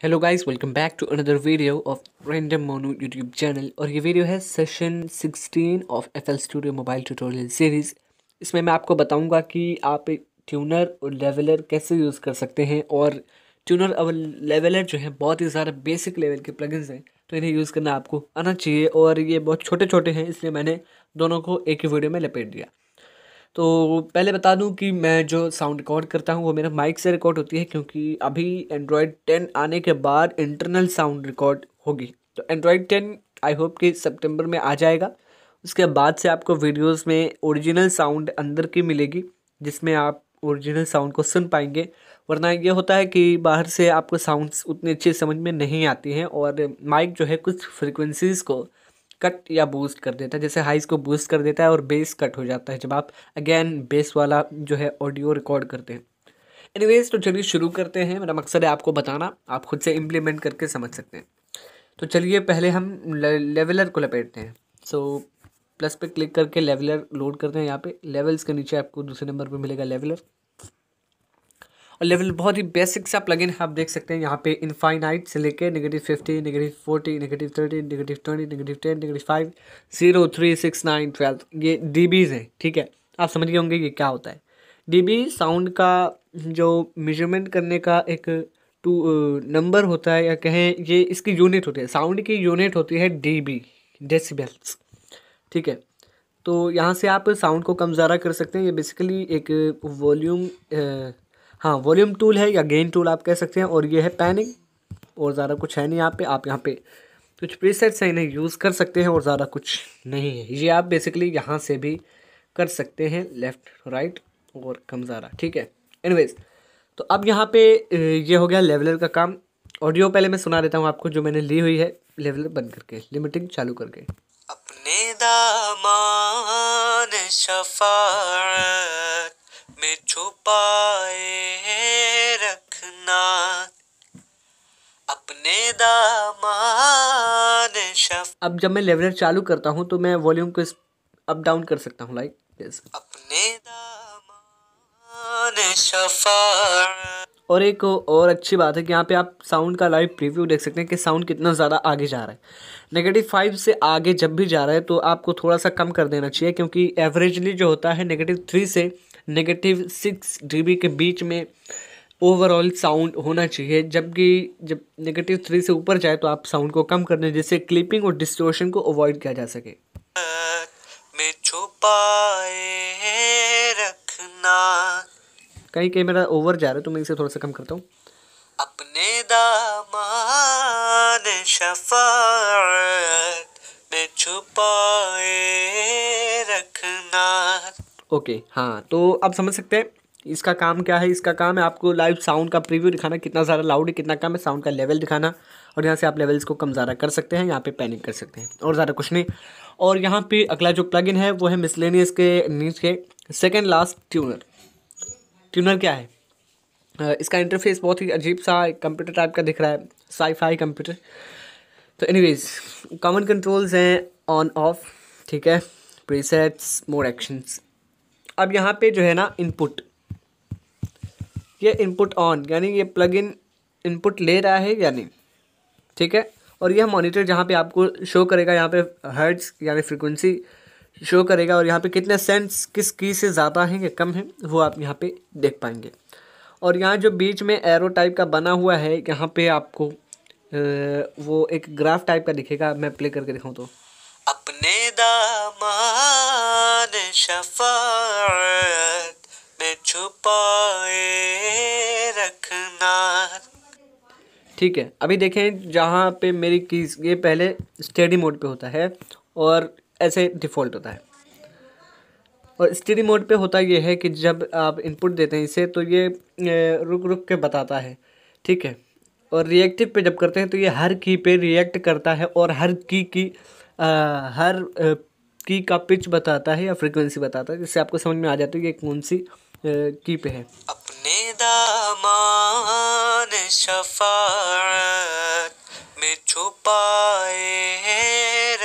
Hello guys, welcome back to another video of random Monu YouTube channel. और ये video है session 16 of FL studio mobile tutorial series. इसमें मैं आपको बताऊंगा कि आप एक ट्यूनर और लेवलर कैसे यूज़ कर सकते हैं। और ट्यूनर और लेवलर जो है बहुत ही ज़्यादा बेसिक लेवल के प्लगइन्स हैं, तो इन्हें यूज़ करना आपको आना चाहिए। और ये बहुत छोटे छोटे हैं, इसलिए मैंने दोनों को एक ही वीडियो में लपेट दिया। तो पहले बता दूं कि मैं जो साउंड रिकॉर्ड करता हूं वो मेरा माइक से रिकॉर्ड होती है, क्योंकि अभी एंड्रॉयड 10 आने के बाद इंटरनल साउंड रिकॉर्ड होगी। तो एंड्रॉयड 10 आई होप कि सितंबर में आ जाएगा। उसके बाद से आपको वीडियोस में ओरिजिनल साउंड अंदर की मिलेगी, जिसमें आप ओरिजिनल साउंड को सुन पाएंगे। वरना ये होता है कि बाहर से आपको साउंड्स उतनी अच्छी समझ में नहीं आती हैं, और माइक जो है कुछ फ्रिक्वेंसीज़ को कट या बूस्ट कर देता है। जैसे हाइज को बूस्ट कर देता है और बेस कट हो जाता है जब आप अगेन बेस वाला जो है ऑडियो रिकॉर्ड करते हैं। एनीवेज, तो चलिए शुरू करते हैं। मेरा मकसद है आपको बताना, आप खुद से इम्प्लीमेंट करके समझ सकते हैं। तो चलिए पहले हम लेवलर को लपेटते हैं। सो प्लस पे क्लिक करके लेवलर लोड करते हैं। यहाँ पे लेवल्स के नीचे आपको दूसरे नंबर पे मिलेगा लेवलर। और लेवल बहुत ही बेसिक सा प्लगइन है, आप देख सकते हैं। यहाँ पे इनफाइनाइट से लेके -50, -40, -30, -20, -10, -5, 0, 3, 6, 9, 12 ये dBs हैं। ठीक है, आप समझ गए होंगे ये क्या होता है। dB साउंड का जो मेजरमेंट करने का एक नंबर होता है, या कहें ये इसकी यूनिट होती है। साउंड की यूनिट होती है dB, डेसिबल्स। ठीक है, तो यहाँ से आप साउंड को कम ज़्यादा कर सकते हैं। ये बेसिकली एक वॉल्यूम वॉल्यूम टूल है, या गेन टूल आप कह सकते हैं। और ये है पैनिंग, और ज़्यादा कुछ है नहीं। यहाँ पे आप यहाँ पे कुछ प्रीसेट्स हैं, इन्हें यूज़ कर सकते हैं, और ज़्यादा कुछ नहीं है। ये आप बेसिकली यहाँ से भी कर सकते हैं, लेफ़्ट राइट और कम ज़्यादा। ठीक है, एनीवेज, तो अब यहाँ पे ये हो गया लेवलर का काम। ऑडियो पहले मैं सुना देता हूँ आपको, जो मैंने ली हुई है लेवलर बंद करके, लिमिटिंग चालू करके। अपने दामान शफाअत में छुपाए रखना, अपने दामान अब जब मैं लेवलर चालू करता हूँ तो मैं वॉल्यूम को अप डाउन कर सकता हूँ, लाइक दिस। अपने दामान शफाअत। और एक और अच्छी बात है कि यहाँ पे आप साउंड का लाइव प्रीव्यू देख सकते हैं कि साउंड कितना ज़्यादा आगे जा रहा है। -5 से आगे जब भी जा रहा है तो आपको थोड़ा सा कम कर देना चाहिए, क्योंकि एवरेजली जो होता है -3 से -6 dB के बीच में ओवरऑल साउंड होना चाहिए। जबकि जब -3 से ऊपर जाए तो आप साउंड को कम कर दें, जिससे क्लिपिंग और डिस्टोर्शन को अवॉइड किया जा सके। में छुपाए रखना, कहीं मेरा ओवर जा रहा है तो मैं इसे थोड़ा सा कम करता हूँ। अपने दामान शफाअत में छुपाए रखना। ओके, हाँ, तो आप समझ सकते हैं इसका काम क्या है। इसका काम है आपको लाइव साउंड का प्रीव्यू दिखाना, कितना ज़्यादा लाउड है कितना कम है, साउंड का लेवल दिखाना। और यहाँ से आप लेवल्स को कम ज़्यादा कर सकते हैं, यहाँ पे पैनिक कर सकते हैं, और ज़्यादा कुछ नहीं। और यहाँ पे अगला जो प्लगइन है वो है मिसलेनियस के नीचे सेकेंड लास्ट ट्यूनर। ट्यूनर क्या है? इसका इंटरफेस बहुत ही अजीब सा कंप्यूटर टाइप का दिख रहा है, साई-फाई कंप्यूटर। तो एनीवेज, कॉमन कंट्रोल्स हैं ऑन ऑफ, ठीक है, प्रीसेट्स, मोर एक्शंस। अब यहाँ पे जो है ना इनपुट, ये इनपुट ऑन, यानी ये प्लगइन इनपुट ले रहा है या नहीं। ठीक है, और यह मॉनिटर जहाँ पे आपको शो करेगा, यहाँ पे हर्ट्ज यानी फ्रीक्वेंसी शो करेगा, और यहाँ पे कितने सेंट्स किस की से ज़्यादा हैं या कम हैं वो आप यहाँ पे देख पाएंगे। और यहाँ जो बीच में एरो टाइप का बना हुआ है, यहाँ पे आपको वो एक ग्राफ टाइप का दिखेगा। मैं प्ले करके दिखाऊँ तो, अपने दामान शफाअत में छुपाए रखना। ठीक है, अभी देखें जहाँ पे मेरी कीज, ये पहले स्टेडी मोड पे होता है और ऐसे डिफ़ॉल्ट होता है। और स्टेडी मोड पे होता ये है कि जब आप इनपुट देते हैं इसे तो ये रुक रुक के बताता है। ठीक है, और रिएक्टिव पे जब करते हैं तो ये हर की पे रिएक्ट करता है, और हर की का पिच बताता है या फ्रीक्वेंसी बताता है, जिससे आपको समझ में आ जाता है कि कौन सी की पे है। अपने दामान शफाअत में छुपाए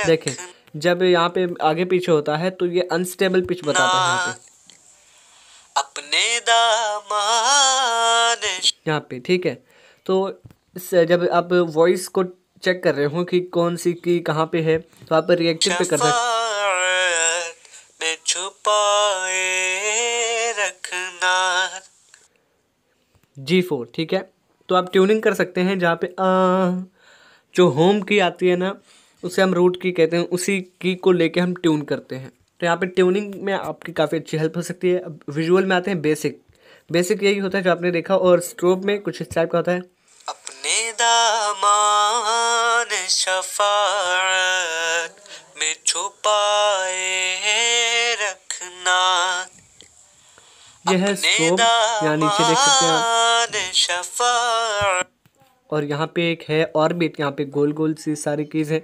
देखें, जब यहाँ पे आगे पीछे होता है तो ये अनस्टेबल पिच बताता है यहाँ पे, अपने दामान यहाँ पे। ठीक है, तो जब आप वॉइस को चेक कर रहे हो कि कौन सी की कहाँ पे है, तो आप रिएक्टिव पे कर सकते में छुपाए रखना G4, ठीक है। तो आप ट्यूनिंग कर सकते हैं जहाँ पे जो होम की आती है ना, उसे हम रूट की कहते हैं, उसी की को लेके हम ट्यून करते हैं। तो यहाँ पे ट्यूनिंग में आपकी काफ़ी अच्छी हेल्प हो सकती है। अब विजुअल में आते हैं बेसिक। बेसिक यही होता है जो आपने देखा, और स्ट्रोब में कुछ इस टाइप का होता है। अपने दामान शफाअत में छुपाए रखना। यह है स्ट्रोब, यहाँ नीचे देख सकते हैं आप। शफाअत और यहाँ पे एक है ऑर्बिट, यहाँ पे गोल गोल सी सारी चीज़ है,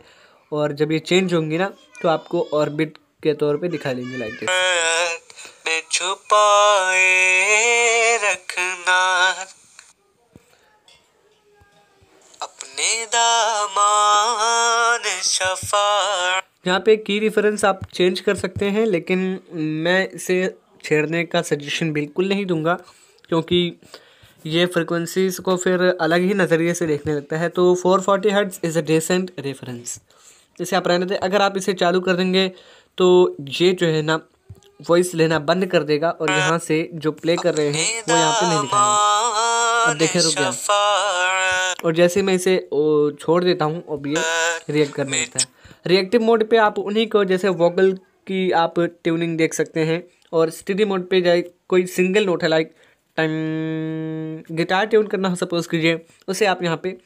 और जब ये चेंज होंगी ना तो आपको ऑर्बिट के तौर पे दिखा देंगे लाइक दिस। में छुपाए रखना अपने दामान शफाअत। यहाँ पे की रेफरेंस आप चेंज कर सकते हैं, लेकिन मैं इसे छेड़ने का सजेशन बिल्कुल नहीं दूंगा, क्योंकि ये फ्रिक्वेंसीज को फिर अलग ही नज़रिए से देखने लगता है। तो 440 hertz is a decent reference, इसे आप रहने दें। अगर आप इसे चालू कर देंगे तो ये जो है ना वॉइस लेना बंद कर देगा, और यहाँ से जो प्ले कर रहे हैं वो यहाँ पे नहीं दिखाएगा। अब देखें, रुक गया। और जैसे मैं इसे छोड़ देता हूँ, अब ये रिएक्ट करने लगता है। रिएक्टिव मोड पे आप उन्हीं को, जैसे वोकल की आप ट्यूनिंग देख सकते हैं, और स्टेडी मोड पे जाए कोई सिंगल नोट है लाइक टाइम गिटार ट्यून करना हो सपोज कीजिए, उसे आप यहाँ पे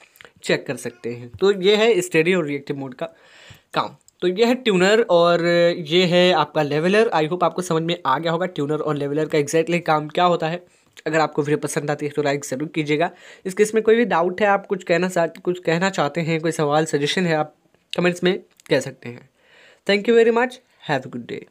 चेक कर सकते हैं। तो ये है स्टेडी और रिएक्टिव मोड का काम। तो ये है ट्यूनर और ये है आपका लेवलर। आई होप आपको समझ में आ गया होगा ट्यूनर और लेवलर का एग्जैक्टली काम क्या होता है। अगर आपको वीडियो पसंद आती है तो लाइक ज़रूर कीजिएगा। इसमें कोई भी डाउट है, आप कुछ कहना चाहते हैं, कोई सवाल सजेशन है, आप कमेंट्स में कह सकते हैं। Thank you very much, have a good day.